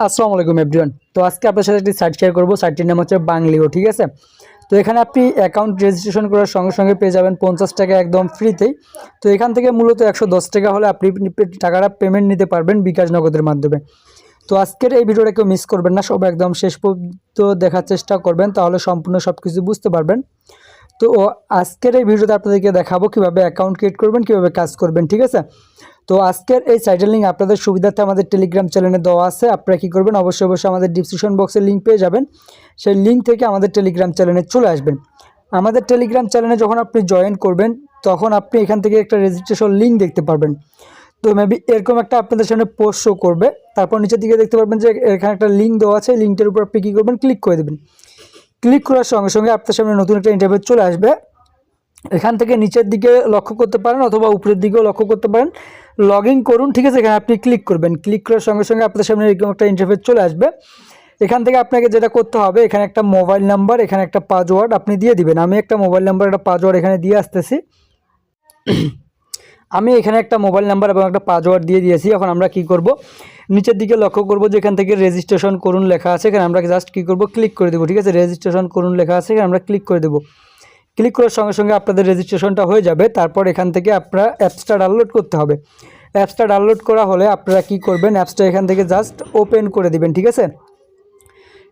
আসসালামু আলাইকুম এভরিওয়ান। তো আজকে আপনার সাথে একটি সাইট শেয়ার করব। সাইটটির নাম হচ্ছে বাংলিও, ঠিক আছে। তো এখানে আপনি অ্যাকাউন্ট রেজিস্ট্রেশন করার সঙ্গে সঙ্গে পেয়ে যাবেন 50 টাকা একদম ফ্রিতেই। তো এখান থেকে মূলত 110 টাকা হলে আপনি টাকাটা পেমেন্ট নিতে পারবেন বিকাশ নগদের মাধ্যমে। তো আজকের এই ভিডিওটা কেউ মিস করবেন না, সব একদম শেষ পর্যন্ত দেখার চেষ্টা করবেন, তাহলে সম্পূর্ণ সব কিছু বুঝতে পারবেন। তো আজকের এই ভিডিওতে আপনাদেরকে দেখাবো কীভাবে অ্যাকাউন্ট ক্রিয়েট করবেন, কীভাবে কাজ করবেন, ঠিক আছে। তো আজকের এই সাইটের লিঙ্ক আপনাদের সুবিধার্থে আমাদের টেলিগ্রাম চ্যানেলে দেওয়া আছে। আপনারা কী করবেন, অবশ্যই আমাদের ডিসক্রিপশন বক্সে লিঙ্ক পেয়ে যাবেন। সেই লিঙ্ক থেকে আমাদের টেলিগ্রাম চ্যানেলে চলে আসবেন। আমাদের টেলিগ্রাম চ্যানেলে যখন আপনি জয়েন করবেন, তখন আপনি এখান থেকে একটা রেজিস্ট্রেশন লিঙ্ক দেখতে পারবেন। তো মেবি এরকম একটা আপনাদের সামনে পোস্ট শো করবে। তারপর নিচের দিকে দেখতে পারবেন যে এখানে একটা লিঙ্ক দেওয়া আছে। লিঙ্কটার উপর আপনি কী করবেন, ক্লিক করে দেবেন। ক্লিক করার সঙ্গে সঙ্গে আপনার সামনে নতুন একটা ইন্টারভিউ চলে আসবে। এখান থেকে নিচের দিকে লক্ষ্য করতে পারেন অথবা উপরের দিকেও লক্ষ্য করতে পারেন, লগ ইন করুন, ঠিক আছে। এখানে আপনি ক্লিক করবেন। ক্লিক করার সঙ্গে সঙ্গে আপনার সামনে এরকম একটা ইন্টারফেস চলে আসবে। এখান থেকে আপনাকে যেটা করতে হবে, এখানে একটা মোবাইল নাম্বার, এখানে একটা পাসওয়ার্ড আপনি দিয়ে দিবেন। আমি একটা মোবাইল নাম্বার, একটা পাসওয়ার্ড এখানে দিয়ে আসতেছি। আমি এখানে একটা মোবাইল নাম্বার এবং একটা পাসওয়ার্ড দিয়ে দিয়েছি। এখন আমরা কি করব, নিচের দিকে লক্ষ্য করব যে এখান থেকে রেজিস্ট্রেশন করুন লেখা আছে। এখানে আমরা জাস্ট কী করব, ক্লিক করে দেবো, ঠিক আছে। রেজিস্ট্রেশন করুন লেখা আছে, এখানে আমরা ক্লিক করে দেবো। ক্লিক করার সঙ্গে সঙ্গে আপনাদের রেজিস্ট্রেশনটা হয়ে যাবে। তারপর এখান থেকে আপনারা অ্যাপসটা ডাউনলোড করতে হবে। অ্যাপসটা ডাউনলোড করা হলে আপনারা কি করবেন, অ্যাপসটা এখান থেকে জাস্ট ওপেন করে দিবেন, ঠিক আছে।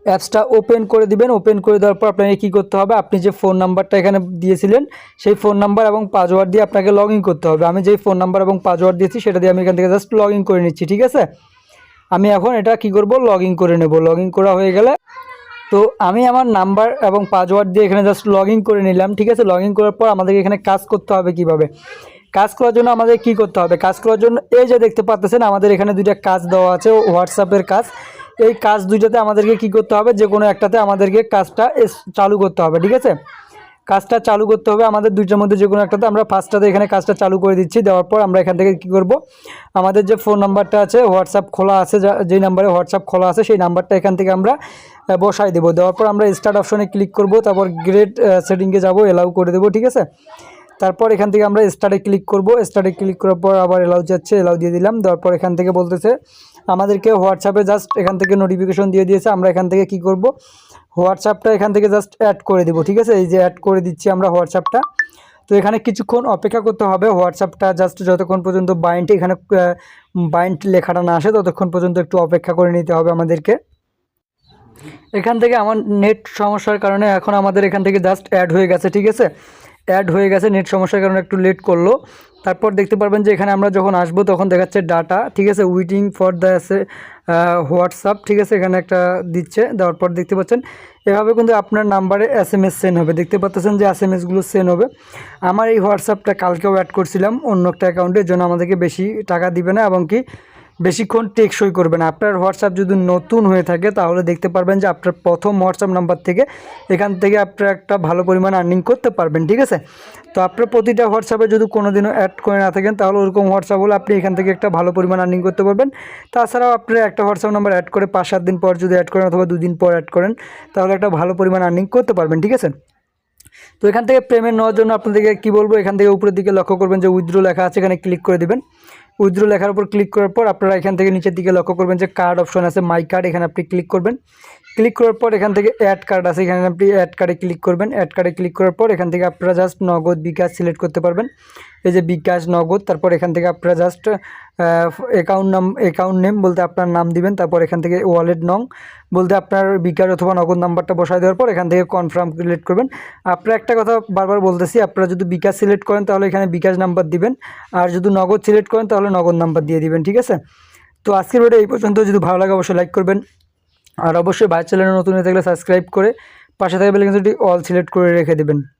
অ্যাপসটা ওপেন করে দিবেন। ওপেন করে দেওয়ার পর আপনাকে কী করতে হবে, আপনি যে ফোন নাম্বারটা এখানে দিয়েছিলেন সেই ফোন নাম্বার এবং পাসওয়ার্ড দিয়ে আপনাকে লগ ইন করতে হবে। আমি যেই ফোন নাম্বার এবং পাসওয়ার্ড দিয়েছি সেটা দিয়ে আমি এখান থেকে জাস্ট লগ ইন করে নিচ্ছি, ঠিক আছে। আমি এখন এটা কি করব, লগ ইন করে নেব। লগ ইন করা হয়ে গেলে তো আমি আমার নাম্বার এবং পাসওয়ার্ড দিয়ে এখানে জাস্ট লগ ইন করে নিলাম, ঠিক আছে। লগ ইন করার পর আমাদেরকে এখানে কাজ করতে হবে। কিভাবে কাজ করার জন্য আমাদের কি করতে হবে, কাজ করার জন্য এই যে দেখতে পাচ্ছেন আমাদের এখানে দুইটা কাজ দেওয়া আছে, হোয়াটসঅ্যাপের কাজ। এই কাজ দুইটাতে আমাদেরকে কি করতে হবে, যে কোনো একটাতে আমাদেরকে কাজটা চালু করতে হবে, ঠিক আছে। কাজটা চালু করতে হবে আমাদের দুইটার মধ্যে যে কোনো একটাতে। আমরা ফার্স্টটাতে এখানে কাজটা চালু করে দিচ্ছি। দেওয়ার পর আমরা এখান থেকে কি করব, আমাদের যে ফোন নাম্বারটা আছে, হোয়াটসঅ্যাপ খোলা আছে, যেই নাম্বারে হোয়াটসঅ্যাপ খোলা আছে সেই নাম্বারটা এখান থেকে আমরা বসাই দেবো। দেওয়ার পর আমরা স্টার্ট অপশনে ক্লিক করব। তারপর গ্রেড সেটিংয়ে যাব, এলাউ করে দেবো, ঠিক আছে। তারপর এখান থেকে আমরা স্টার্টে ক্লিক করব। স্টার্টে ক্লিক করার পর আবার এলাউ যাচ্ছে, এলাউ দিয়ে দিলাম। দেওয়ার পর এখান থেকে বলতেছে আমাদেরকে হোয়াটসঅ্যাপে জাস্ট এখান থেকে নোটিফিকেশন দিয়ে দিয়েছে। আমরা এখান থেকে কি করব, হোয়াটসঅ্যাপটা এখান থেকে জাস্ট অ্যাড করে দেবো, ঠিক আছে। এই যে অ্যাড করে দিচ্ছি আমরা হোয়াটসঅ্যাপটা। তো এখানে কিছুক্ষণ অপেক্ষা করতে হবে। হোয়াটসঅ্যাপটা জাস্ট যতক্ষণ পর্যন্ত বাইন্ড এখানে বাইন্ড লেখাটা না আসে ততক্ষণ পর্যন্ত একটু অপেক্ষা করে নিতে হবে আমাদেরকে। এখান থেকে আমার নেট সমস্যার কারণে এখন আমাদের এখান থেকে জাস্ট অ্যাড হয়ে গেছে, ঠিক আছে। অ্যাড হয়ে গেছে, নেট সমস্যার কারণে একটু লেট করলো। তারপর দেখতে পারবেন যে এখানে আমরা যখন আসবো তখন দেখাচ্ছে ডাটা, ঠিক আছে, ওয়েটিং ফর দ্য হোয়াটসঅ্যাপ, ঠিক আছে। এখানে একটা দিচ্ছে, দেওয়ার পর দেখতে পাচ্ছেন এভাবে কিন্তু আপনার নাম্বারে SMS সেন্ড হবে। দেখতে পাচ্ছেন যে SMSগুলো সেন্ড হবে। আমার এই হোয়াটসঅ্যাপটা কালকেও অ্যাড করছিলাম অন্য একটা অ্যাকাউন্টের জন্য, আমাদেরকে বেশি টাকা দিবে না এবং কি বেশিক্ষণ টেকসই করবে না। আপনার হোয়াটসঅ্যাপ যদি নতুন হয়ে থাকে তাহলে দেখতে পারবেন যে আপনার প্রথম হোয়াটসঅ্যাপ নাম্বার থেকে এখান থেকে আপনারা একটা ভালো পরিমাণ আর্নিং করতে পারবেন, ঠিক আছে। তো আপনার প্রতিটা হোয়াটসঅ্যাপে যদি কোনোদিনও অ্যাড করে না থাকেন তাহলে ওরকম হোয়াটসঅ্যাপ হলে আপনি এখান থেকে একটা ভালো পরিমাণ আর্নিং করতে পারবেন। তাছাড়াও আপনারা একটা হোয়াটসঅ্যাপ নাম্বার অ্যাড করে 5-7 দিন পর যদি অ্যাড করেন অথবা 2 দিন পর অ্যাড করেন তাহলে একটা ভালো পরিমাণ আর্নিং করতে পারবেন, ঠিক আছে। তো এখান থেকে পেমেন্ট নেওয়ার জন্য আপনাদেরকে কী বলবো, এখান থেকে উপরের দিকে লক্ষ্য করবেন যে উইথড্র লেখা আছে, এখানে ক্লিক করে দেবেন। উইথড্র লেখার উপর ক্লিক করার পর আপনারা এখান থেকে নিচের দিকে লক্ষ্য করবেন যে কার্ড অপশন আছে, মাই কার্ড, এখানে আপনি ক্লিক করবেন। ক্লিক করার পর এখান থেকে অ্যাড কার্ড আছে, এখানে আপনি অ্যাড কার্ডে ক্লিক করবেন। অ্যাড কার্ডে ক্লিক করার পর এখান থেকে আপনারা জাস্ট নগদ, বিকাশ সিলেক্ট করতে পারবেন। এই যে বিকাশ, নগদ, তারপর এখান থেকে আপনারা জাস্ট অ্যাকাউন্ট নেম বলতে আপনার নাম দিবেন। তারপর এখান থেকে ওয়ালেট নং বলতে আপনার বিকাশ অথবা নগদ নাম্বারটা বসায় দেওয়ার পর এখান থেকে কনফার্ম সিলেক্ট করবেন। আপনারা একটা কথা বারবার বলতেছি, আপনারা যদি বিকাশ সিলেক্ট করেন তাহলে এখানে বিকাশ নাম্বার দিবেন, আর যদি নগদ সিলেক্ট করেন তাহলে নগদ নাম্বার দিয়ে দিবেন, ঠিক আছে। তো আজকের ভিডিও এই পর্যন্ত। যদি ভালো লাগে অবশ্যই লাইক করবেন, আর অবশ্যই ভাই চ্যানেলে নতুন হয়ে থাকলে সাবস্ক্রাইব করে পাশে থাকা বেল আইকনটি অল সিলেক্ট করে রেখে দেবেন।